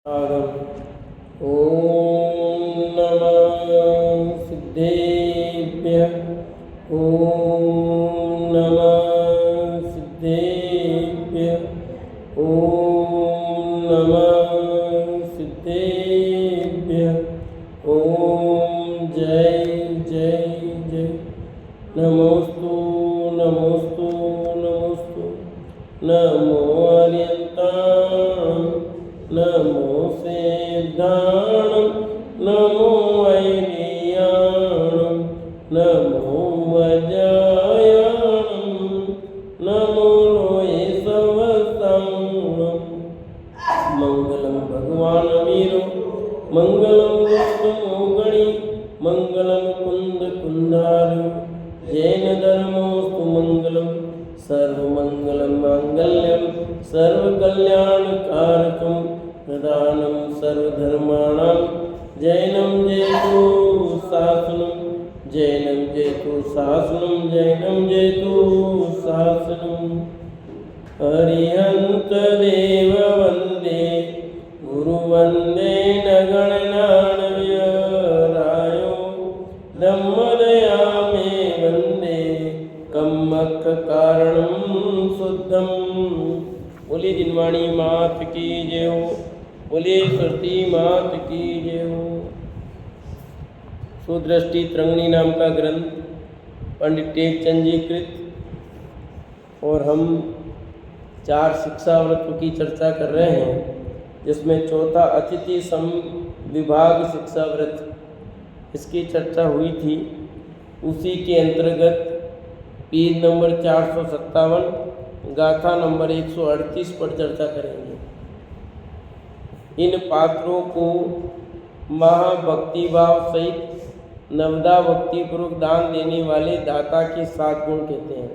ॐ नमः सिद्धेभ्यः। ॐ नमः सिद्धेभ्यः। ॐ नमः सिद्धेभ्यः। ॐ जय जय जय। नमोस्तु नमोस्तु नमोस्तु। नमो अर्यन्तां नमो सिद्धाणं नमो ऐर्याणं नमो वज्रायाणं नमो लोये सवस्ताणं। मंगलम भगवान वीरो मंगलम विष्णुगणि मंगलम कुंद कुंदारो। जैन धर्मोस्तु मंगलम सर्वमंगलम मांगल्यम सर्वकल्याणकारकं प्रदानं सर्वधर्माणां। जैनं जयतु शासनं जैनं जयतु शासनं जैनं जयतु शासनं। हरिहन्तदेव वन्दे गुरुवन्दे न गणनानव्यरायो। धम्मदया मे वन्दे कम्मक्कारणं शुद्धं। बोलिए जिनवाणी मात की जय हो। बोलिए सरस्वती मात की जय हो। सुदृष्टि तरंगिणी नाम का ग्रंथ पंडित टेकचंद जी कृत, और हम 4 शिक्षा व्रतों की चर्चा कर रहे हैं, जिसमें चौथा अतिथि सम विभाग शिक्षा व्रत, इसकी चर्चा हुई थी। उसी के अंतर्गत पेज नंबर 457 गाथा नंबर 138 पर चर्चा करेंगे। इन पात्रों को महाभक्ति भाव सहित नवदा भक्ति पूर्वक दान देने वाले दाता के 7 गुण कहते हैं।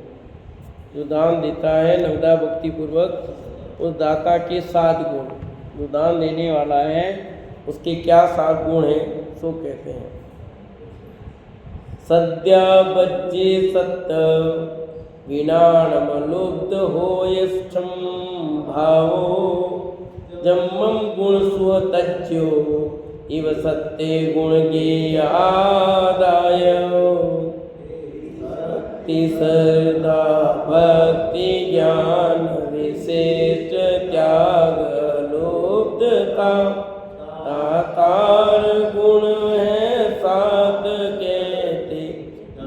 जो दान देता है नवदा भक्ति पूर्वक, उस दाता के 7 गुण, जो दान देने वाला है उसके क्या 7 गुण हैं, सो कहते हैं। सद्या बज्जे सत्त विनाणमलुब्ध होयष्ठं भावो। जम्मं गुण सुतज्यो इव सत्ते गुण गेयादाय। भक्ति श्रद्धा भक्ति ज्ञान विशिष्ट त्याग लुब्धता। दातार गुण है 7 कहते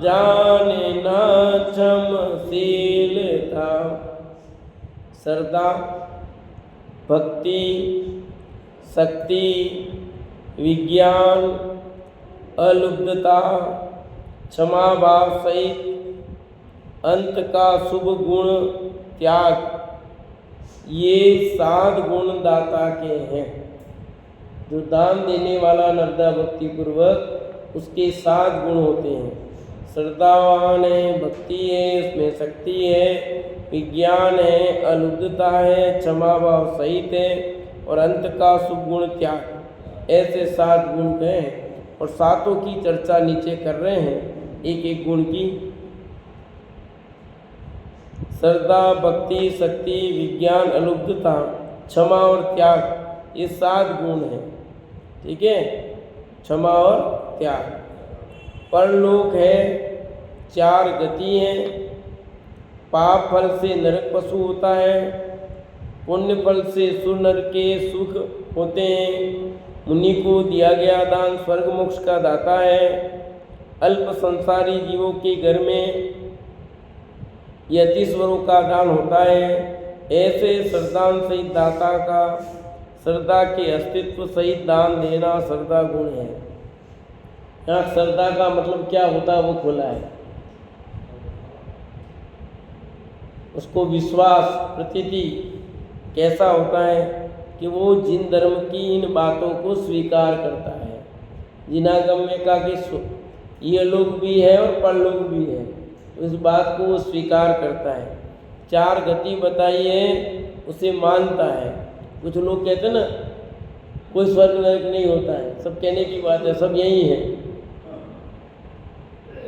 जाने ना क्षमशीलता। श्रद्धा, भक्ति, शक्ति, विज्ञान, अलुब्धता, क्षमा भाव सहित अंत का शुभ गुण त्याग, ये 7 गुण दाता के हैं। जो दान देने वाला नवदा भक्ति पूर्वक, उसके 7 गुण होते हैं। श्रद्धावान है, भक्ति है, उसमें शक्ति है, विज्ञान है, अलुब्धता है, क्षमा भाव सहित है, और अंत का शुभ गुण त्याग। ऐसे 7 गुण हैं, और 7 की चर्चा नीचे कर रहे हैं, एक एक गुण की। श्रद्धा, भक्ति, शक्ति, विज्ञान, अलुब्धता, क्षमा और त्याग, ये 7 गुण हैं। ठीक है, क्षमा और त्याग। परलोक है, 4 गति हैं। पाप फल से नरक पशु होता है, पुण्य फल से सुर नर के सुख होते हैं। मुनि को दिया गया दान स्वर्ग मोक्ष का दाता है। अल्प संसारी जीवों के घर में यतीश्वरों का दान होता है। ऐसे श्रद्धान सहित दाता का, श्रद्धा के अस्तित्व सहित दान देना श्रद्धा गुण है। यहाँ श्रद्धा का मतलब क्या होता है वो खोला है। उसको विश्वास, प्रतीति कैसा होता है कि वो जिन धर्म की इन बातों को स्वीकार करता है। जिनागम में कहा कि ये लोग भी है और परलोक भी है, तो इस बात को वो स्वीकार करता है। 4 गति बताई है, उसे मानता है। कुछ लोग कहते हैं ना कोई स्वर्ग नरक नहीं होता है, सब कहने की बात है, सब यही है।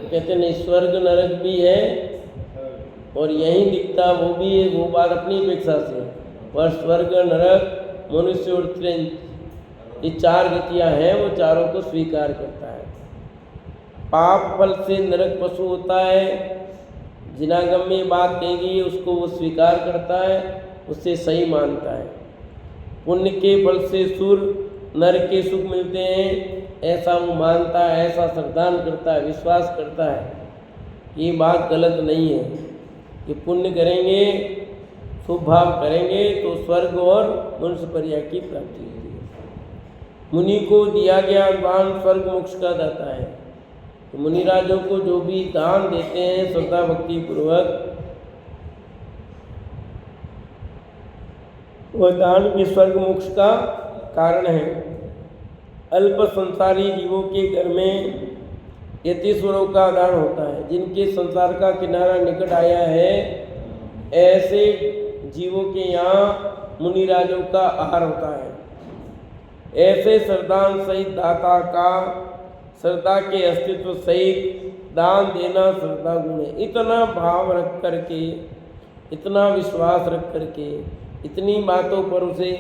कहते नहीं, स्वर्ग नरक भी है और यहीं दिखता वो भी है, वो बात अपनी अपेक्षा से। पर स्वर्ग नरक मनुष्य और ये 4 गतियाँ हैं, वो चारों को स्वीकार करता है। पाप फल से नरक पशु होता है, जिनागम में बात कही गई है उसको वो स्वीकार करता है, उससे सही मानता है। पुण्य के फल से सुर नर के सुख मिलते हैं, ऐसा वो मानता है, ऐसा श्रद्धान करता है, विश्वास करता है। ये बात गलत नहीं है कि पुण्य करेंगे, शुभ भाव करेंगे तो स्वर्ग और मनुष्य पर्याय की प्राप्ति होती है। मुनि को दिया गया दान स्वर्ग मोक्ष का दाता है। तो मुनिराजों को जो भी दान देते हैं श्रद्धा भक्ति पूर्वक, वह दान भी स्वर्ग मोक्ष का कारण है। अल्प संसारी जीवों के घर में यतीश्वरों का दान होता है। जिनके संसार का किनारा निकट आया है, ऐसे जीवों के यहाँ मुनिराजों का आहार होता है। ऐसे श्रद्धान सहित दाता का श्रद्धा के अस्तित्व सहित दान देना श्रद्धा गुण है। इतना भाव रख करके, इतना विश्वास रख करके, इतनी बातों पर उसे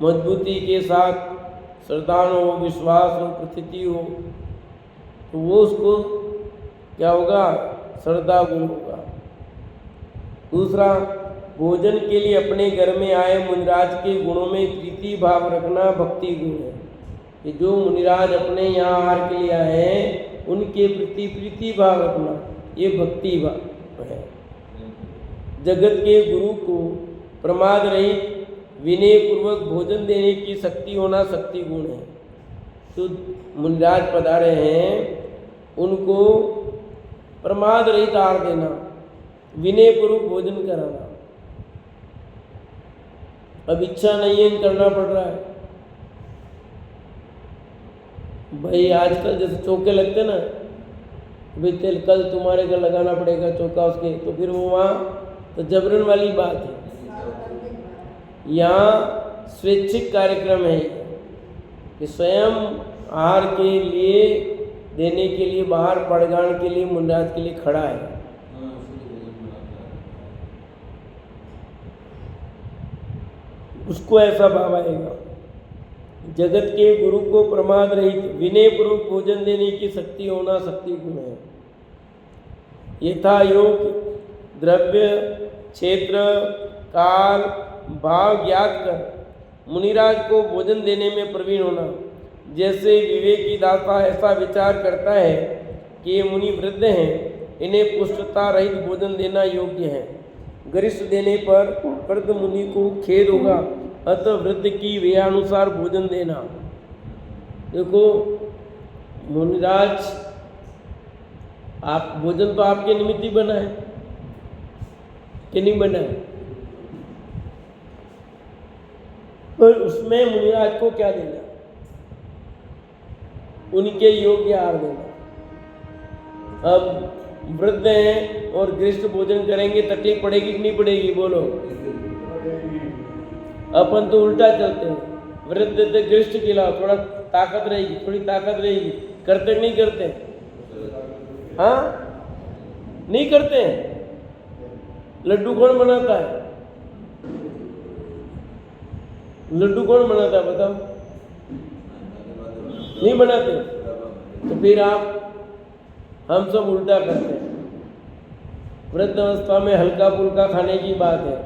मजबूती के साथ श्रद्धा हो, विश्वास हो, प्रतीति हो, तो वो उसको क्या होगा, श्रद्धा गुण होगा। दूसरा, भोजन के लिए अपने घर में आए मुनिराज के गुणों में प्रीति भाव रखना भक्ति गुण है। कि जो मुनिराज अपने यहाँ आहार के लिए आए हैं, उनके प्रति प्रीति भाव रखना, ये भक्ति भाव है। जगत के गुरु को प्रमाद रहित विनय पूर्वक भोजन देने की शक्ति होना शक्ति गुण है। तो मुनिराज पधारे हैं, उनको प्रमाद रहित आहार देना, विनय पूर्वक भोजन कराना। अब इच्छा नहीं है, करना पड़ रहा है। भाई आजकल जैसे चौके लगते ना, भाई तेल कल तुम्हारे घर लगाना पड़ेगा चौका उसके, तो फिर वो वहाँ तो जबरन वाली बात है। यहाँ स्वैच्छिक कार्यक्रम है कि स्वयं आहार के लिए देने के लिए बाहर पड़गान के लिए मुनिराज के लिए खड़ा है। उसको ऐसा भाव आएगा। जगत के गुरु को प्रमाद रहित विनय पूर्वक भोजन देने की शक्ति होना शक्ति गुण है। यथा योग द्रव्य क्षेत्र काल भाव ज्ञात कर मुनिराज को भोजन देने में प्रवीण होना। जैसे विवेकी दाता ऐसा विचार करता है कि ये मुनि वृद्ध हैं, इन्हें पुष्टता रहित भोजन देना योग्य है। गरिष्ठ देने पर वृद्ध मुनि को खेद होगा, अतः वृद्ध की व्ययानुसार भोजन देना। देखो मुनिराज, आप भोजन तो आपके निमित्त ही बना है कि नहीं बना है, पर उसमें मुनिराज को क्या देना, उनके योग्य आहार देना। अब वृद्ध हैं और गृहस्थ भोजन करेंगे, तकलीफ पड़ेगी कि नहीं पड़ेगी, बोलो। अपन तो उल्टा चलते हैं, वृद्ध तो गृहस्थ खिलाओ, थोड़ा ताकत रहेगी, थोड़ी ताकत रहेगी। करते नहीं करते? हाँ, नहीं करते हैं। लड्डू कौन बनाता है? लड्डू कौन बनाता है बताओ? नहीं बनाते। तो फिर हम सब उल्टा करते हैं। वृद्ध अवस्था में हल्का फुल्का खाने की बात है,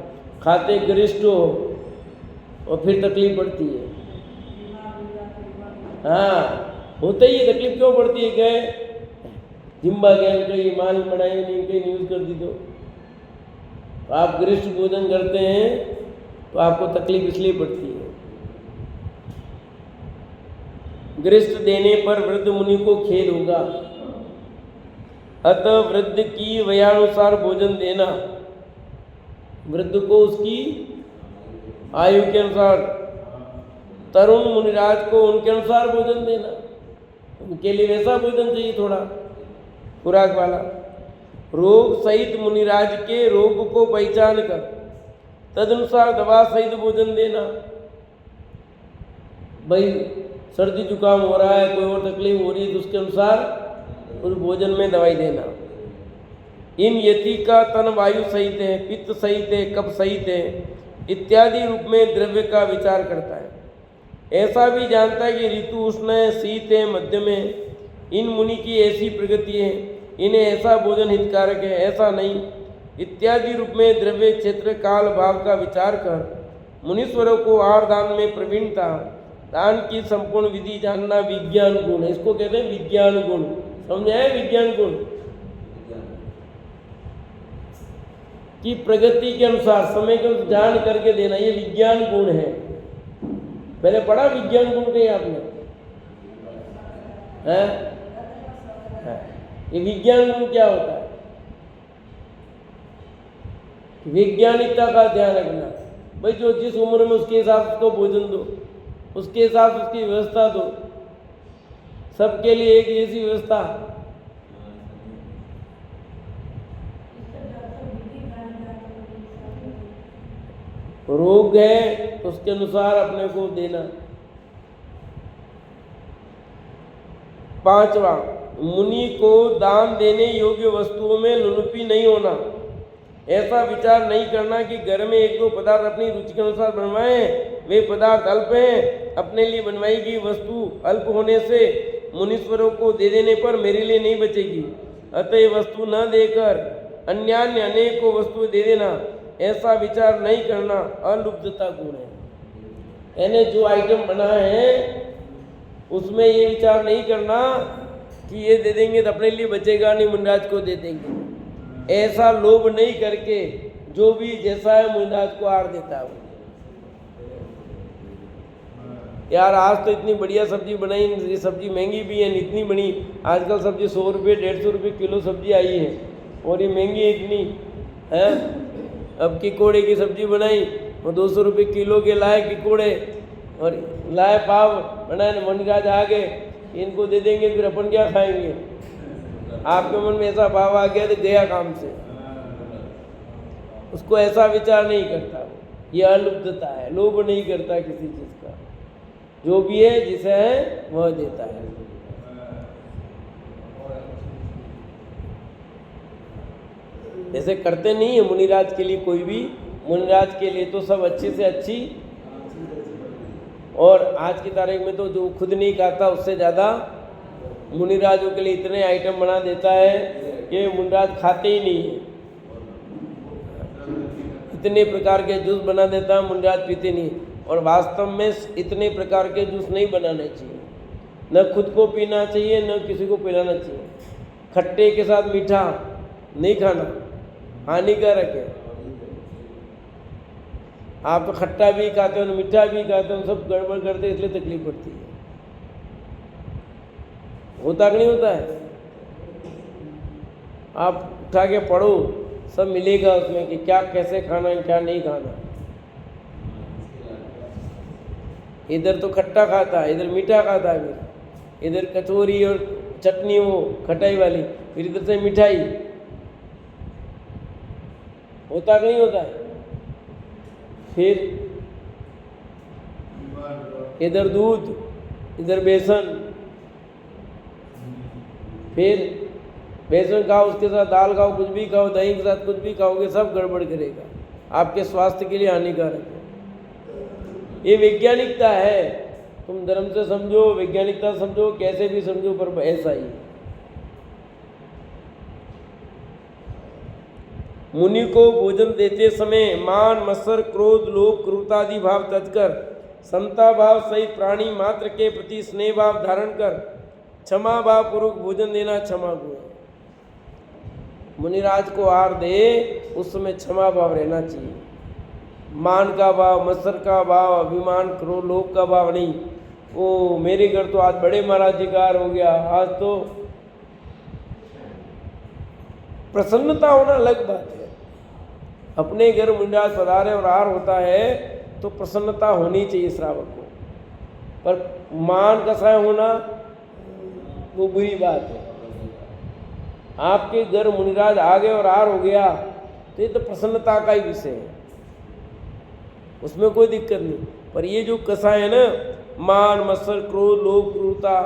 खाते गरिष्ठ हो और फिर तकलीफ पड़ती है। हाँ, होता ही है। तकलीफ क्यों पड़ती है? गए जिम्बा गए, कहीं माल बनाए नहीं, कहीं यूज कर दी। तो आप गरिष्ठ भोजन करते हैं तो आपको तकलीफ इसलिए पड़ती है। गृहस्थ देने पर वृद्ध मुनि को खेद होगा, अतः वृद्ध की वयानुसार भोजन देना। वृद्ध को उसकी आयु के अनुसार, तरुण मुनिराज को उनके अनुसार भोजन देना। उनके लिए वैसा भोजन चाहिए, थोड़ा खुराक वाला। रोग सहित मुनिराज के रोग को पहचान कर तदनुसार दवा सहित भोजन देना। भाई सर्दी जुकाम हो रहा है, कोई और तकलीफ हो रही है, तो उसके अनुसार उस भोजन में दवाई देना। इन यति का तन वायु सहित है, पित्त सहित है, कफ सहित है इत्यादि रूप में द्रव्य का विचार करता है। ऐसा भी जानता है कि ऋतु उष्ण है, शीत है, मध्यम है। इन मुनि की ऐसी प्रगति है, इन्हें ऐसा भोजन हितकारक है, ऐसा नहीं, इत्यादि रूप में द्रव्य, क्षेत्र, काल, भाव का विचार कर मुनीश्वरों को आहार दान में प्रवीणता, दान की संपूर्ण विधि जानना विज्ञान गुण है। इसको कहते हैं विज्ञान गुण। समझ आए? विज्ञान गुण की प्रगति के अनुसार समय को जान करके देना, ये विज्ञान गुण है। पहले पढ़ा विज्ञान गुण के आपने? है? ये विज्ञान गुण क्या होता है? वैज्ञानिकता का ध्यान रखना। भाई जो जिस उम्र में उसके हिसाब से उसको भोजन दो, उसके हिसाब से उसकी व्यवस्था दो, सबके लिए एक जैसी व्यवस्था। रोग है तो उसके अनुसार अपने को देना। 5वां, मुनि को दान देने योग्य वस्तुओं में लुलुपी नहीं होना। ऐसा विचार नहीं करना कि घर में एक दो पदार्थ अपनी रुचि के अनुसार बनवाएं, वे पदार्थ अल्प हैं, अपने लिए बनवाई गई वस्तु अल्प होने से मुनीश्वरों को दे देने पर मेरे लिए नहीं बचेगी, अतः वस्तु न देकर अन्य अनेक को वस्तु दे देना, ऐसा विचार नहीं करना अलुब्धता गुण है। यानी जो आइटम बना है उसमें ये विचार नहीं करना कि ये दे देंगे तो अपने लिए बचेगा नहीं, मुनिराज को दे देंगे। ऐसा लोभ नहीं करके जो भी जैसा है मुनिराज को आर देता है। यार आज तो इतनी बढ़िया सब्जी बनाई, ये सब्जी महंगी भी है, इतनी बनी। आजकल सब्जी 100 रुपये 150 रुपये किलो सब्जी आई है और ये महंगी इतनी है। अब किकोड़े की सब्जी बनाई और 200 रुपये किलो के लाए किकोड़े और लाए पाव बनाए, मुनिराज आ गए, इनको दे देंगे फिर अपन क्या खाएंगे? आपके मन में ऐसा भाव आ गया तो गया काम से। उसको ऐसा विचार नहीं करता वो, ये अलुब्धता है, लोभ नहीं करता किसी चीज का। जो भी है जिसे है वह देता है। ऐसे करते नहीं है मुनिराज के लिए कोई भी। मुनिराज के लिए तो सब अच्छी से अच्छी, और आज की तारीख में तो जो खुद नहीं खाता उससे ज़्यादा मुनिराजों के लिए इतने आइटम बना देता है कि मुनिराज खाते ही नहीं है। इतने प्रकार के जूस बना देता है, मुनिराज पीते नहीं। और वास्तव में इतने प्रकार के जूस नहीं बनाने चाहिए, न खुद को पीना चाहिए न किसी को पिलाना चाहिए। खट्टे के साथ मीठा नहीं खाना, हानिकारक है। आप तो खट्टा भी खाते हो, मीठा भी खाते हो, सब गड़बड़ करते, इसलिए तकलीफ पड़ती है। होता कि नहीं होता है? आप उठा के पढ़ो, सब मिलेगा उसमें कि क्या कैसे खाना है क्या नहीं खाना। इधर तो खट्टा खाता है, इधर मीठा खाता है, इधर कचौरी और चटनी वो खटाई वाली, फिर इधर से मिठाई। होता कि नहीं होता है? फिर इधर दूध, इधर बेसन, फिर बेसन खाओ उसके साथ दाल खाओ, कुछ भी खाओ, दही के साथ कुछ भी खाओगे, सब गड़बड़ करेगा, आपके स्वास्थ्य के लिए हानिकारक है। ये वैज्ञानिकता है। तुम धर्म से समझो, वैज्ञानिकता समझो, कैसे भी समझो, पर ऐसा ही। मुनि को भोजन देते समय मान, मत्सर, क्रोध, लोभ, क्रूरता आदि भाव त्यज कर समता भाव सहित प्राणी मात्र के प्रति स्नेह भाव धारण कर क्षमा भाव पूर्वक भोजन देना क्षमा गुण। मुनिराज को आहार दे उस समय क्षमा भाव रहना चाहिए। मान का भाव, मत्सर का भाव, अभिमान, क्रोध, लोभ का भाव नहीं। ओ मेरे घर तो आज बड़े महाराज जी का आहार हो गया, आज तो प्रसन्नता होना अलग बात है। अपने घर मुनिराज पधारे और आहार होता है तो प्रसन्नता होनी चाहिए श्रावक को, पर मान कसाय होना वो बुरी बात है। आपके घर मुनिराज आ गए और आहार हो गया तो ये तो प्रसन्नता का ही विषय है, उसमें कोई दिक्कत नहीं। पर ये जो कसाय है ना, मान, मत्सर, क्रोध, लोभ, क्रूरता,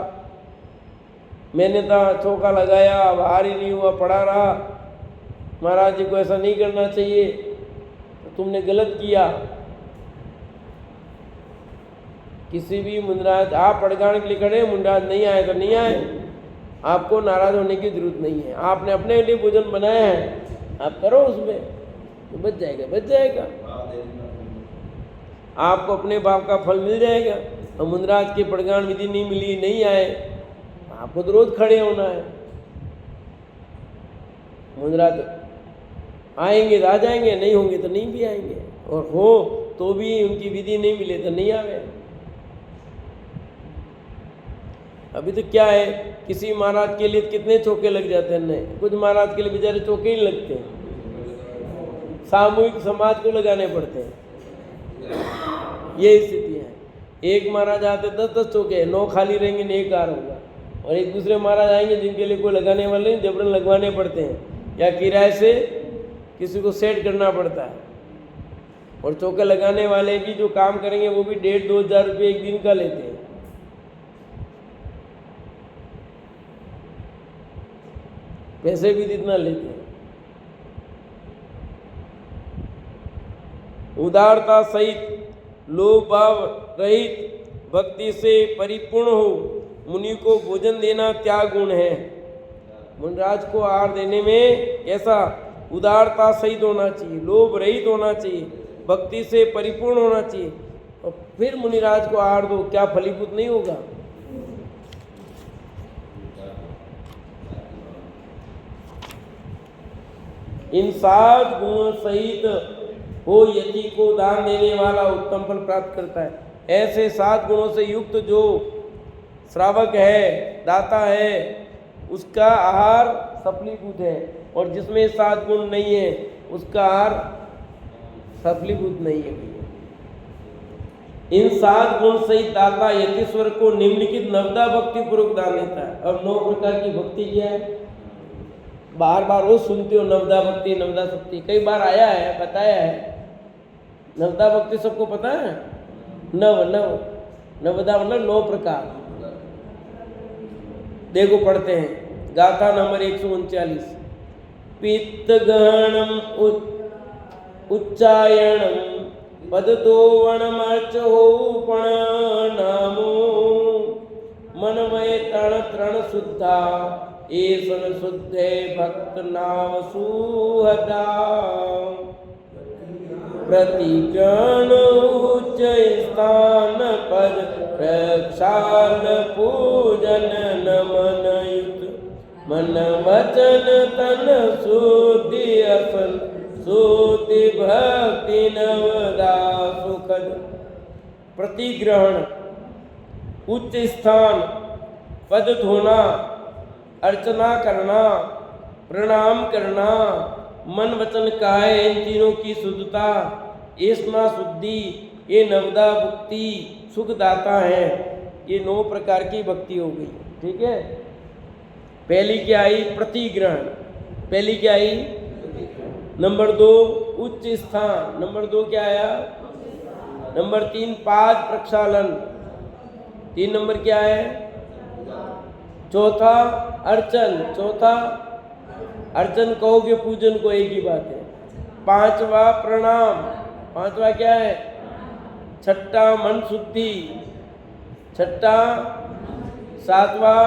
मैंने तो चौका लगाया, अब हार ही नहीं हुआ, पड़ा रहा, महाराज जी को ऐसा नहीं करना चाहिए, तो तुमने गलत किया। किसी भी मुनिराज, आप पड़गान के लिए खड़े, मुनिराज नहीं आए तो नहीं आए, आपको नाराज होने की जरूरत नहीं है। आपने अपने लिए भोजन बनाया है, आप करो उसमें, तो बच जाएगा, बच जाएगा, आपको अपने बाप का फल मिल जाएगा। और मुनिराज की पड़गान विधि नहीं मिली, नहीं आए, आपको तो रोज खड़े होना है। मुनिराज आएंगे तो आ जाएंगे, नहीं होंगे तो नहीं भी आएंगे, और हो तो भी उनकी विधि नहीं मिले तो नहीं आवे। अभी तो क्या है, किसी महाराज के लिए कितने चौके लग जाते हैं, नहीं, कुछ महाराज के लिए बेचारे चौके ही लगते हैं, सामूहिक समाज को लगाने पड़ते हैं। ये स्थिति है। एक महाराज आते 10-10 चौके, 9 खाली रहेंगे, 1 कार होगा, और एक दूसरे महाराज आएंगे जिनके लिए कोई लगाने वाले नहीं, जबरन लगवाने पड़ते हैं, या किराए से किसी को सेट करना पड़ता है। और चौके लगाने वाले भी जो काम करेंगे वो भी 1,500-2 हज़ार रुपये एक दिन का लेते हैं। पैसे भी जितना लेते हैं। उदारता सहित, लोभ भाव रहित, भक्ति से परिपूर्ण हो मुनि को भोजन देना त्याग गुण है। मुनिराज को आहार देने में कैसा, उदारता सहित होना चाहिए, लोभ रहित होना चाहिए, भक्ति से परिपूर्ण होना चाहिए, और फिर मुनिराज को आहार दो, क्या फलीभूत नहीं होगा? इन 7 गुणों सहित हो यति को दान देने वाला उत्तम फल प्राप्त करता है। ऐसे 7 गुणों से युक्त जो श्रावक है, दाता है, उसका आहार सफलीभूत है, और जिसमें 7 गुण नहीं है उसका आहार सफलीभूत नहीं है। इन 7 गुण सहित दाता यतीश्वर को निम्नलिखित नवदा भक्ति पूर्वक दान देता है। अब 9 प्रकार की भक्ति क्या है, बार बार वो सुनते हो, नवदा भक्ति, नवदा शक्ति, कई बार आया है, बताया है। नवदा भक्ति सबको पता है, नवदा मतलब 9 प्रकार। देखो पढ़ते हैं, गाथा नंबर 139। पित्त गहनम उच्चायणम पदतो वणमर्चो नामो मनमय तरण शुद्धा एसन शुद्धे भक्त नाम सुहदा प्रतिगण उच्च स्थान पद प्रक्षाल पूजन नमन युत मन वचन तन शुद्धि असन शुद्धि भक्ति नवदा सुखद। प्रतिग्रहण, उच्च स्थान, पद धोना, अर्चना करना, प्रणाम करना, मन वचन काया, इन तीनों की शुद्धता, ऐसना शुद्धि, ये नवदा भक्ति सुखदाता है। ये 9 प्रकार की भक्ति हो गई, ठीक है। पहली क्या आई, प्रतिग्रहण, पहली क्या आई, नंबर 2 उच्च स्थान, नंबर 2 क्या आया, नंबर 3 पाद प्रक्षालन, 3 नंबर क्या है, चौथा अर्चन, चौथा अर्चन कहोगे पूजन को, एक ही बात है। 5वां प्रणाम, 5वां क्या है, छठा मन शुद्धि, छठा 7वां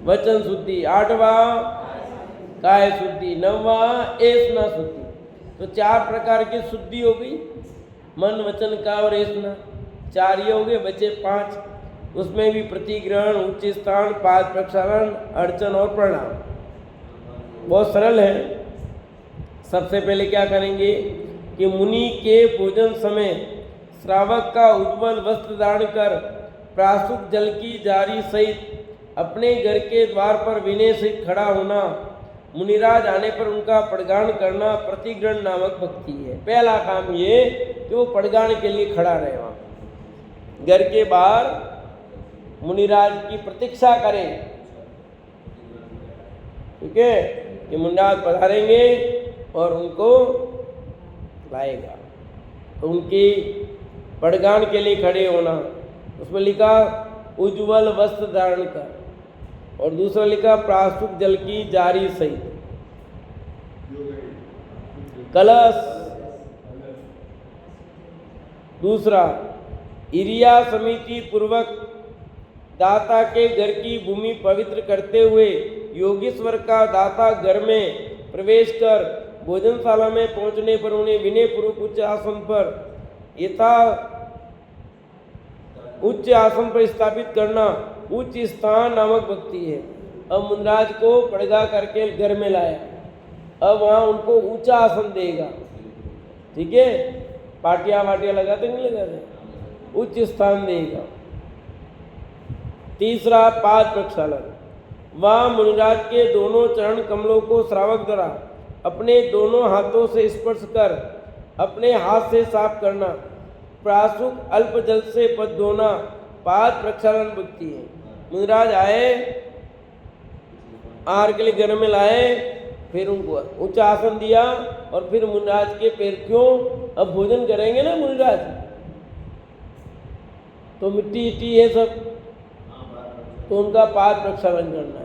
वचन शुद्धि, 8वां काय शुद्धि, 9वां ऐसना शुद्धि। तो 4 प्रकार की शुद्धि हो गई, मन वचन का और ऐसना, 4 ये हो गए, बचे 5। उसमें भी प्रतिग्रहण, उच्च स्थान, पाद प्रक्षालन, अर्चन और प्रणाम। बहुत सरल है। सबसे पहले क्या करेंगे कि मुनि के भोजन समय श्रावक का उज्ज्वल वस्त्र धारण कर प्राशुक जल की जारी सहित अपने घर के द्वार पर विनय से खड़ा होना, मुनिराज आने पर उनका पड़गान करना प्रतिग्रहण नामक भक्ति है। पहला काम ये कि वो पड़गान के लिए खड़ा रहे, वहाँ घर के बाहर मुनिराज की प्रतीक्षा करें, ठीक है, कि मुनिराज पधारेंगे और उनको लाएगा, तो उनकी पड़गान के लिए खड़े होना। उसमें लिखा उज्ज्वल वस्त्र धारण कर, और दूसरा लिखा प्राशुक जल की जारी सहित, कलश, दूसरा इरिया समिति पूर्वक दाता के घर की भूमि पवित्र करते हुए योगीश्वर का दाता घर में प्रवेश कर भोजनशाला में पहुंचने पर उन्हें विनय पूर्वक उच्च आसन पर स्थापित करना उच्च स्थान नामक भक्ति है। अब मुनिराज को पड़गा करके घर में लाया, अब वहाँ उनको ऊंचा आसन देगा, ठीक है, पाटिया वाटिया लगाते नहीं लगाते, उच्च स्थान देगा। तीसरा पाद प्रक्षालन, वहाँ मुनिराज के दोनों चरण कमलों को श्रावक द्वारा अपने दोनों हाथों से स्पर्श कर अपने हाथ से साफ करना, प्रासुक अल्प जल से पद धोना पाद प्रक्षालन भक्ति है। मुनिराज आए, आहार के लिए घर में लाए, फिर उनको ऊंचा आसन दिया और फिर मुनिराज के पैर क्यों, अब भोजन करेंगे ना मुनिराज, तो मिट्टी इट्टी है सब, तो उनका पाद प्रक्षालन करना है।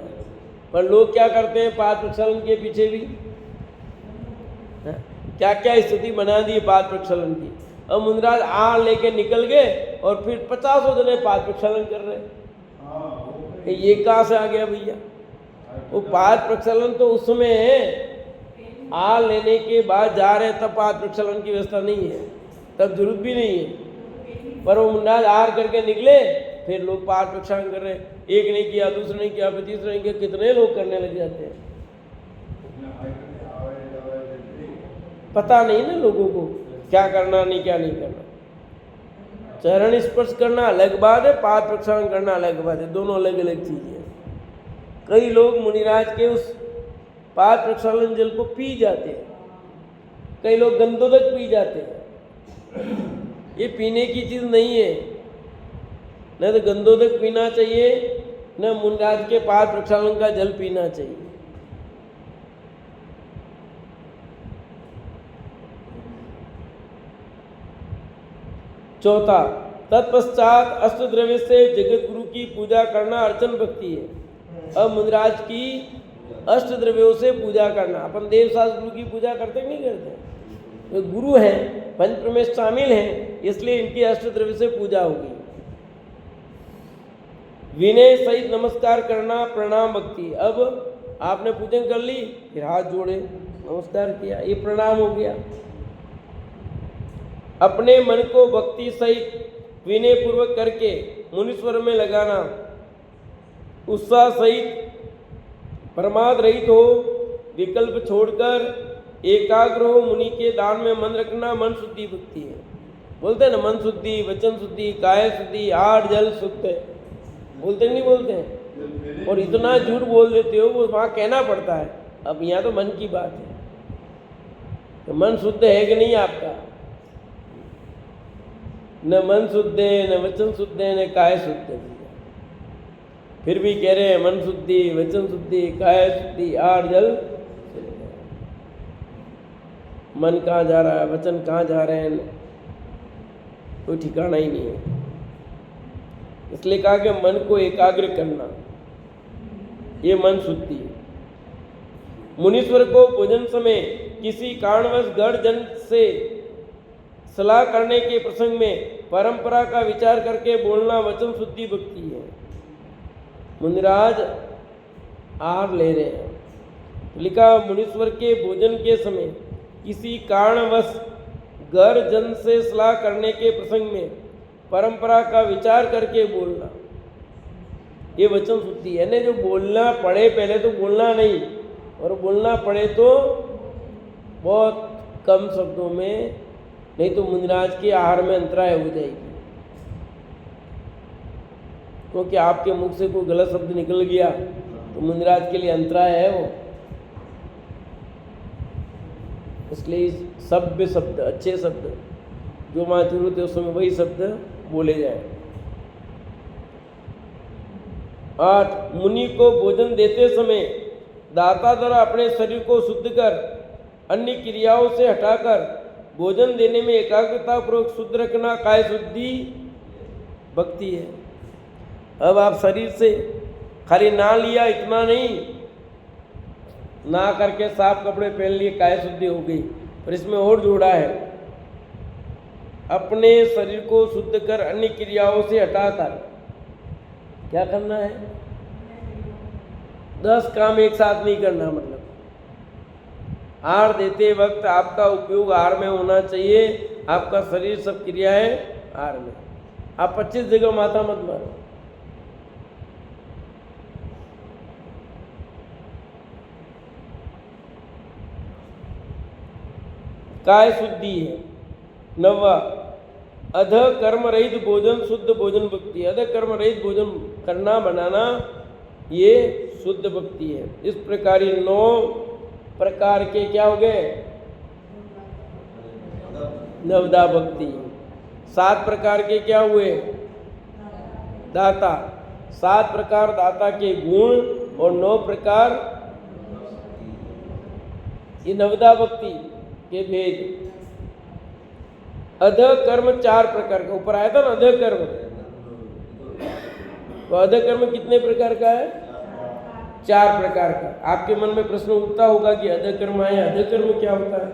पर लोग क्या करते हैं पाद प्रक्षालन के पीछे भी क्या क्या स्थिति बना दी पाद प्रक्षालन की। अब मुनिराज लेके निकल गए और फिर 50 जने पाद प्रक्षालन कर रहे, ये कहाँ से आ गया भैया। वो पाद प्रक्षालन तो उसमें लेने के बाद जा रहे तब पाद प्रक्षालन की व्यवस्था नहीं है, तब जरूरत भी नहीं है। पर वो मुनिराज आहार करके निकले, फिर लोग पाद प्रक्षालन कर रहे, एक ने किया, दूसरे ने किया, फिर तीसरे ने किया, कितने लोग करने लग जाते हैं, पता नहीं ना लोगों को क्या करना नहीं क्या नहीं करना। चरण स्पर्श करना अलग बात है, पाद प्रक्षालन करना अलग बात है, दोनों अलग अलग चीजें हैं। कई लोग मुनिराज के उस पाद प्रक्षालन जल को पी जाते हैं, कई लोग गंधोदक पी जाते हैं। ये पीने की चीज नहीं है, न तो गंधोदक पीना चाहिए, न मुनिराज के पाद प्रक्षालन का जल पीना चाहिए। चौथा, तत्पश्चात अष्टद्रव्य से जगत गुरु की पूजा करना अर्चन भक्ति है। अब मुनिराज की अष्टद्रव्यों से पूजा करना, अपन देवशास्त्र गुरु की पूजा करते नहीं करते, तो गुरु हैं, पंच प्रमेश शामिल हैं, इसलिए इनकी अष्टद्रव्य से पूजा होगी। विनय सहित नमस्कार करना प्रणाम भक्ति। अब आपने पूजन कर ली, फिर हाथ जोड़े नमस्कार किया, ये प्रणाम हो गया। अपने मन को भक्ति सहित विनय पूर्वक करके मुनीश्वर में लगाना, उत्साह सहित प्रमाद रहित हो, विकल्प छोड़कर एकाग्र हो, मुनि के दान में मन रखना मन शुद्धि भक्ति है। बोलते हैं ना मन शुद्धि, वचन शुद्धि, काय शुद्धि, आठ जल शुद्ध है, बोलते नहीं बोलते हैं। और इतना झूठ बोल देते हो, वो वहाँ कहना पड़ता है। अब यहाँ तो मन की बात है, तो मन शुद्ध है कि नहीं आपका, न मन शुद्ध है, न वचन शुद्ध है, न काय शुद्ध है। फिर भी कह रहे हैं मन शुद्धि, वचन शुद्धि, काय शुद्धि, आठ जल। मन कहाँ जा रहा है, वचन कहाँ जा रहे हैं, कोई ठिकाना ही नहीं है। इसलिए कहा कि मन को एकाग्र करना, ये मन शुद्धि है। मुनीश्वर को भोजन समय किसी कारणवश गढ़ जन से सलाह करने के प्रसंग में परंपरा का विचार करके बोलना वचन शुद्धि भक्ति है। मुनिराज आहार ले रहे हैं, लिखा मुनीश्वर के भोजन के समय किसी कारणवश घर जन से सलाह करने के प्रसंग में परंपरा का विचार करके बोलना, ये वचन शुद्धि है। जो बोलना पड़े पहले तो बोलना नहीं, और बोलना पड़े तो बहुत कम शब्दों में, नहीं तो मुनिराज के आहार में अंतराय हो जाएगी। क्योंकि आपके मुख से कोई गलत शब्द निकल गया तो मुनिराज के लिए अंतराय है वो। इसलिए सभ्य शब्द, अच्छे शब्द जो वहाँ जरूरत है उस समय वही शब्द बोले जाए। 8, मुनि को भोजन देते समय दाता द्वारा अपने शरीर को शुद्ध कर अन्य क्रियाओं से हटाकर भोजन देने में एकाग्रता पूर्वक शुद्ध रखना काय शुद्धि भक्ति है। अब आप शरीर से खाली ना लिया इतना नहीं, ना करके साफ कपड़े पहन लिए काय शुद्धि हो गई, पर इसमें और जोड़ा है अपने शरीर को शुद्ध कर अन्य क्रियाओं से हटाता है। क्या करना है? 10 काम एक साथ नहीं करना। मतलब आहार देते वक्त आपका उपयोग आहार में होना चाहिए। आपका शरीर सब क्रियाएं आहार में। आप 25 जगह माथा मत मारो। काय शुद्धि है। 9वां, अध कर्म रहित भोजन शुद्ध भोजन भक्ति। अध कर्म रहित भोजन करना बनाना ये शुद्ध भक्ति है। इस प्रकार ये 9 प्रकार के क्या हो गए? नवदा भक्ति। 7 प्रकार के क्या हुए? दाता। 7 प्रकार दाता के गुण और 9 प्रकार ये नवदा भक्ति के भेद। अध कर्म 4 प्रकार का। ऊपर आया था ना अध कर्म। तो अध कर्म कितने प्रकार का है? 4 प्रकार का। आपके मन में प्रश्न उठता होगा कि अध कर्म है, अध कर्म क्या होता है?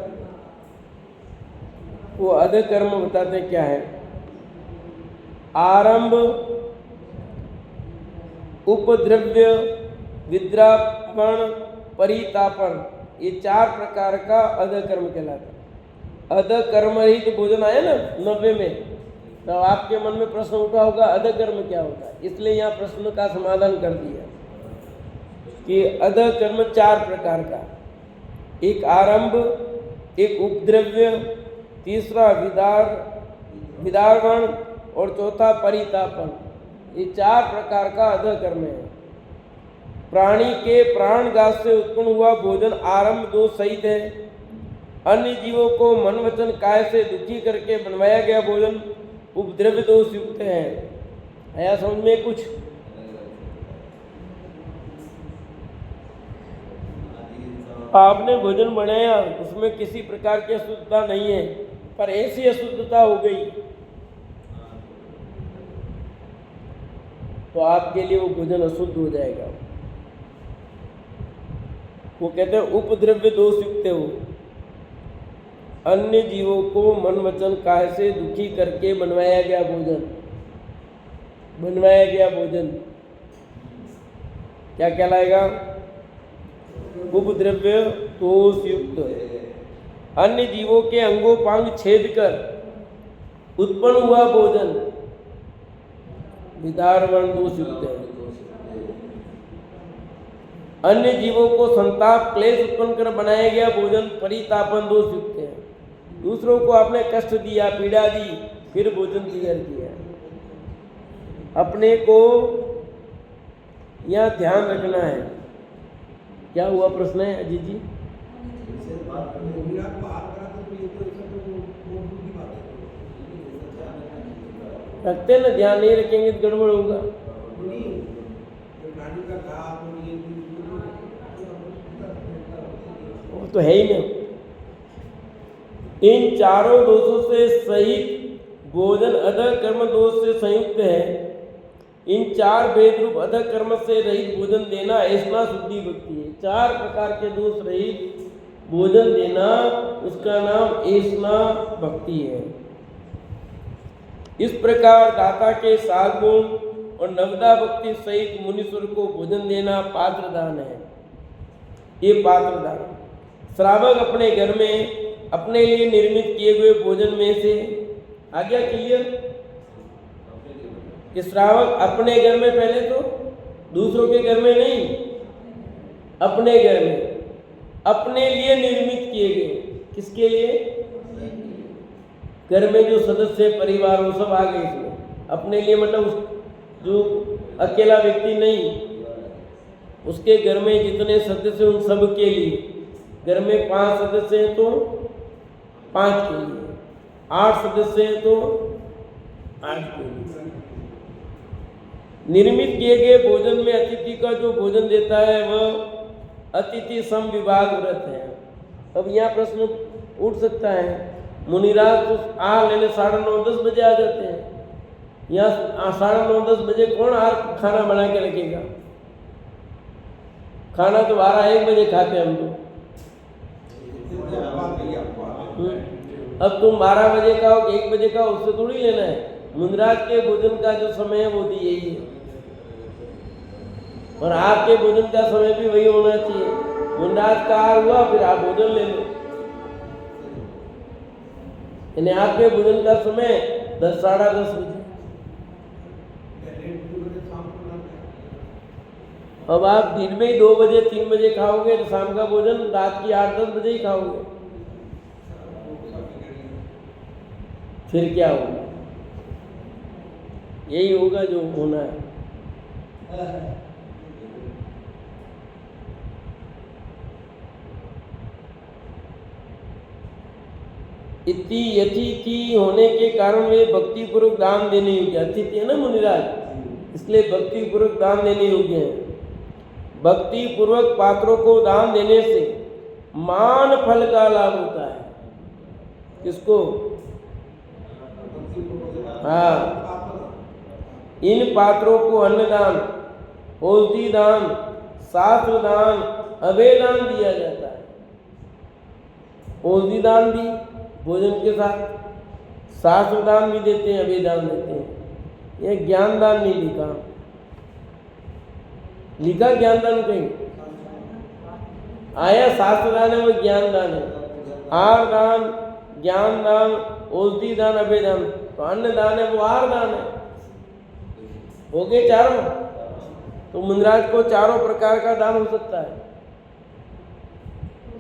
वो अध कर्म बताते क्या है? आरंभ, उपद्रव्य, विद्रापण, परितापन, ये 4 प्रकार का अध कर्म कहलाता है। अध कर्म रहित भोजन आया ना 90 में, तो आपके मन में प्रश्न उठा होगा अध कर्म क्या होता है। इसलिए यहाँ प्रश्न का समाधान कर दिया कि अध कर्म 4 प्रकार का। एक आरंभ, एक उपद्रव्य, तीसरा विदारण और चौथा परितापन। ये 4 प्रकार का अध कर्म है। प्राणी के प्राण घात से उत्पन्न हुआ भोजन आरंभ दोष सहित है। अन्य जीवों को मन वचन काय से दुखी करके बनवाया गया भोजन उपद्रव्य दोष युक्त है। आया समझ में कुछ? आपने भोजन बनाया, उसमें किसी प्रकार की अशुद्धता नहीं है, पर ऐसी अशुद्धता हो गई तो आपके लिए वो भोजन अशुद्ध हो जाएगा। वो कहते हैं उपद्रव्य दोष युक्त हो। अन्य जीवों को मन वचन काय से दुखी करके बनवाया गया भोजन क्या कहलाएगा? उपद्रव्य दोष युक्त। अन्य जीवों के अंगोपांग छेद कर उत्पन्न हुआ भोजन विदारण दोष युक्त है। अन्य जीवों को संताप क्लेश उत्पन्न कर बनाया गया भोजन परितापन दोष युक्त है। दूसरों को आपने कष्ट दिया, पीड़ा दी, फिर भोजन तैयार किया। अपने को यह ध्यान रखना है। क्या हुआ प्रश्न है अजीत जी? रखते ना, ध्यान नहीं रखेंगे तो गड़बड़ होगा। वो तो है ही नहीं। इन चारों दोषों से सहित भोजन अध कर्म दोष से संयुक्त है। इन 4 भेद रूप अध कर्म से रहित भोजन देना ऐसा शुद्धि भक्ति है। 4 प्रकार के दोष रहित भोजन देना, उसका नाम ऐसा भक्ति है। इस प्रकार दाता के 7 गुण और नवदा भक्ति सहित मुनीश्वर को भोजन देना पात्र दान है। ये पात्र दान श्रावक अपने घर में अपने लिए निर्मित किए हुए भोजन में से आ गया क्लियर? कि श्रावक अपने घर में, पहले तो दूसरों के घर में नहीं, अपने घर में अपने लिए निर्मित किए गए। किसके लिए? घर में जो सदस्य परिवार वो सब आ गए इसमें। अपने लिए मतलब जो अकेला व्यक्ति नहीं, उसके घर में जितने सदस्य उन सब के लिए। घर में 5 सदस्य हैं तो 5 के लिए, 8 सदस्य हैं तो 8 के लिए। निर्मित किए गए भोजन में अतिथि का जो भोजन देता है वह अतिथि सम विभाग व्रत है। अब यहाँ प्रश्न उठ सकता है, मुनिराज तो आहार लेने 9:30-10 बजे आ जाते हैं, यहाँ 9:30-10 बजे कौन आहार खाना बना के रखेगा? खाना तो 12-1 बजे खाते हैं हम तो। अब तुम 12 बजे का हो 1 बजे का, उससे थोड़ी लेना है। मुनिराज के भोजन का जो समय है वो भी यही है, और आपके भोजन का समय भी वही होना चाहिए। मुनिराज का हुआ फिर आप भोजन ले लो, यानी आपके भोजन का समय 10 साढ़े 10 बजे। अब आप दिन में ही 2 बजे 3 बजे खाओगे तो शाम का भोजन रात की 8-10 बजे ही खाओगे, फिर क्या होगा? यही होगा जो होना है। इतनी अतिथि होने के कारण वे भक्ति पूर्वक दान देने योग्य, अतिथि है ना मुनिराज, इसलिए भक्ति पूर्वक दान देने योग्य है। भक्ति पूर्वक पात्रों को दान देने से मान फल का लाभ होता है। किसको? हाँ, इन पात्रों को अन्नदान, औषधि दान, शास्त्र दान, अभय दान दिया जाता है। औषधि दान भी भोजन के साथ, शास्त्र दान भी देते हैं, अभय दान देते हैं। यह ज्ञान दान नहीं लिखा, लिखा ज्ञान दान कहीं आया? शास्त्र दान है वो ज्ञान दान है। आहार दान, ज्ञान दान, औषधि दान, अभय दान। तो अन्न दान है वो आहार दान है, हो गए चारों। तो मुनिराज को चारों प्रकार का दान हो सकता है।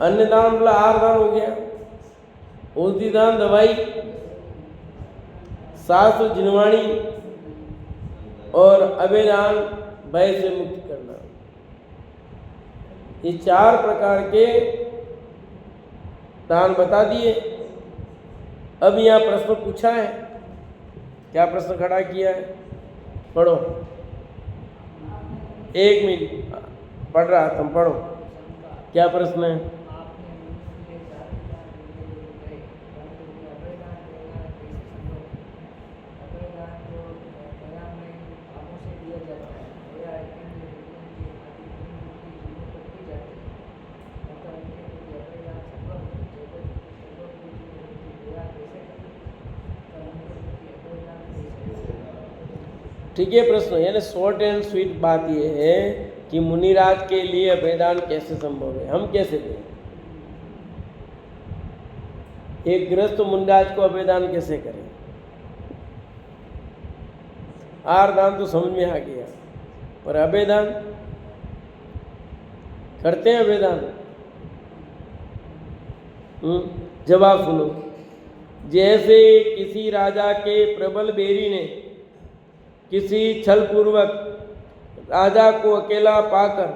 अन्न दान मतलब आहार दान हो गया, औषधि दान दवाई, शास्त्र जिनवाणी, और अभय दान भय से मुक्त करना। ये 4 प्रकार के दान बता दिए। अब यहाँ प्रश्न पूछा है, क्या प्रश्न खड़ा किया है? पढ़ो, 1 मिनट पढ़ रहा तुम पढ़ो, क्या प्रश्न है? ठीक है प्रश्न, यानी शॉर्ट एंड स्वीट बात यह है कि मुनिराज के लिए अभयदान कैसे संभव है, हम कैसे दें? एक गृहस्थ मुनिराज को अभयदान कैसे करें? आहार दान तो समझ में आ गया, पर अभयदान करते हैं? अभयदान जवाब सुनो। जैसे किसी राजा के प्रबल बेरी ने किसी छल पूर्वक राजा को अकेला पाकर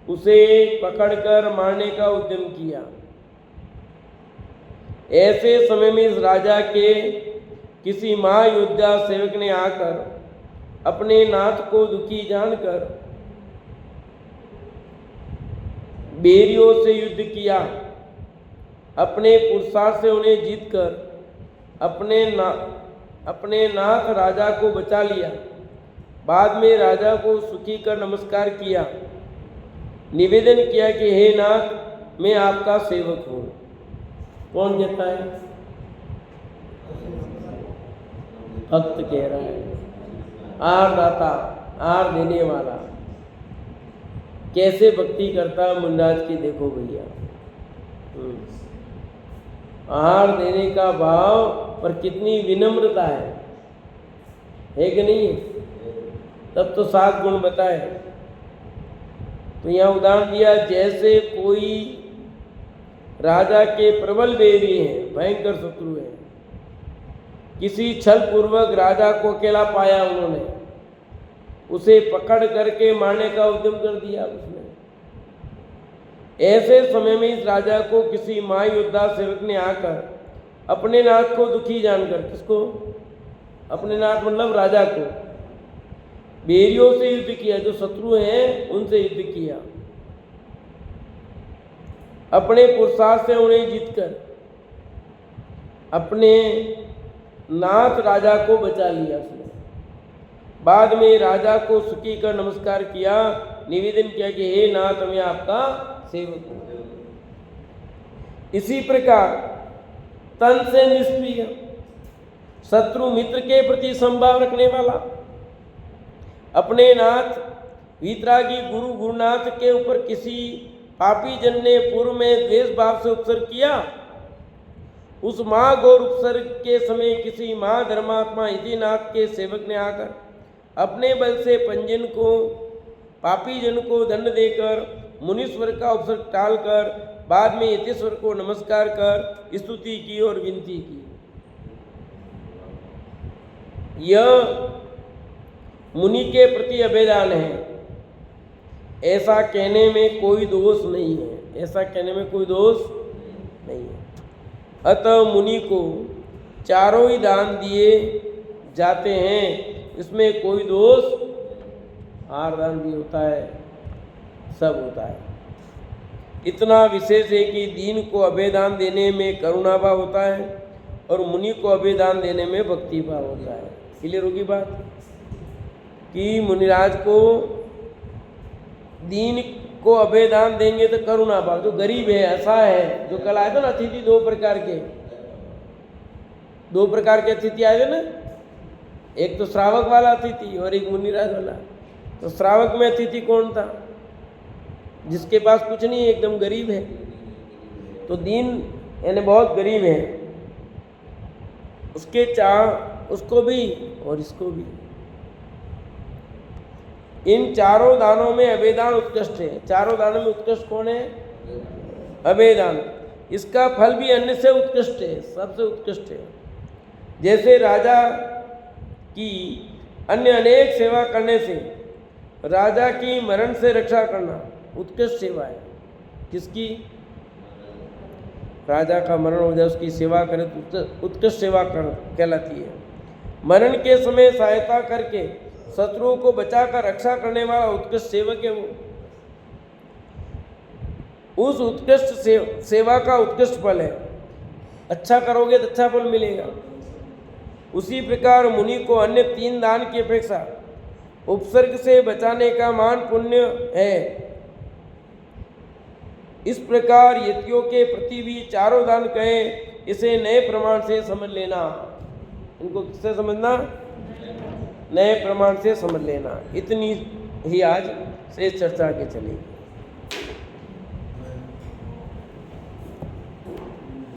उसे पकड़कर मारने का उद्यम किया, ऐसे समय में इस राजा के किसी महायोद्धा सेवक ने आकर अपने नाथ को दुखी जानकर बेरियों से युद्ध किया, अपने पुरुषार्थ से उन्हें जीतकर अपने नाथ राजा को बचा लिया। बाद में राजा को सुखी कर नमस्कार किया, निवेदन किया कि हे नाथ, मैं आपका सेवक हूँ। कौन कहता है? भक्त कह रहा है, आहार दाता, आहार देने वाला। कैसे भक्ति करता है मुनिराज की, देखो भैया। आहार देने का भाव पर कितनी विनम्रता है कि नहीं? तब तो 7 गुण बताए। तो यहाँ उदाहरण दिया, जैसे कोई राजा के प्रबल बैरी हैं, भयंकर शत्रु हैं, किसी छल पूर्वक राजा को अकेला पाया, उन्होंने उसे पकड़ करके मारने का उद्यम कर दिया उसने। ऐसे समय में इस राजा को किसी महायोद्धा सेवक ने आकर अपने नाथ को दुखी जानकर, किसको? अपने नाथ मतलब राजा को, बेरियों से युद्ध किया, जो शत्रु हैं उनसे युद्ध किया, अपने पुरुषार्थ से उन्हें जीतकर अपने नाथ राजा को बचा लिया उसने। बाद में राजा को सुखी कर नमस्कार किया, निवेदन किया कि हे नाथ, मैं आपका सेवक हूँ। इसी प्रकार तन से निष्प्रिय, शत्रु मित्र के प्रति संभाव रखने वाला, अपने नाथ वीतरागी गुरु गुरुनाथ के ऊपर किसी पापी जन ने पूर्व में द्वेष भाव से उपसर्ग किया, उस माँ गौर उपसर्ग के समय किसी माँ धर्मात्मा इतिनाथ के सेवक ने आकर अपने बल से पंजन को पापी जन को दंड देकर मुनीश्वर का उपसर्ग टालकर बाद में यतीश्वर को नमस्कार कर स्तुति की और विनती की। यह मुनि के प्रति अभेदान है। ऐसा कहने में कोई दोष नहीं है, ऐसा कहने में कोई दोष नहीं है। अतः मुनि को चारों ही दान दिए जाते हैं, इसमें कोई दोष, हार दान भी होता है, सब होता है। इतना विशेष है कि दीन को अभेदान देने में करुणा भाव होता है और मुनि को अभेदान देने में भक्ति भाव होता है। क्लियर होगी बात कि मुनिराज को दीन को अभेदान देंगे तो करुणा भाव, जो गरीब है, ऐसा है, जो कल आए थे ना अतिथि, दो प्रकार के अतिथि आए थे ना, एक तो श्रावक वाला अतिथि और एक मुनिराज वाला। तो श्रावक में अतिथि कौन था? जिसके पास कुछ नहीं, एकदम गरीब है। तो दीन यानी बहुत गरीब है, उसके चाह उसको भी और इसको भी। इन चारों दानों में अभेदान उत्कृष्ट है। चारों दानों में उत्कृष्ट कौन है? अभेदान। इसका फल भी अन्य से उत्कृष्ट है, सबसे उत्कृष्ट है। जैसे राजा की अन्य अनेक सेवा करने से राजा की मरण से रक्षा करना उत्कृष्ट सेवा है। किसकी? राजा का मरण हो जाए उसकी सेवा करे तो उत्कृष्ट सेवा कहलाती है। मरण के समय सहायता करके शत्रुओं को बचाकर रक्षा करने वाला उत्कृष्ट सेवक है वो। उस उत्कृष्ट सेवा का उत्कृष्ट फल है। अच्छा करोगे तो अच्छा फल मिलेगा। उसी प्रकार मुनि को अन्य 3 दान की अपेक्षा उपसर्ग से बचाने का मान पुण्य है। इस प्रकार यतियों के प्रति भी चारों दान कहे, इसे नए प्रमाण से समझ लेना। इनको किससे समझना? नए प्रमाण से समझ लेना। इतनी ही आज से चर्चा के चलेगी।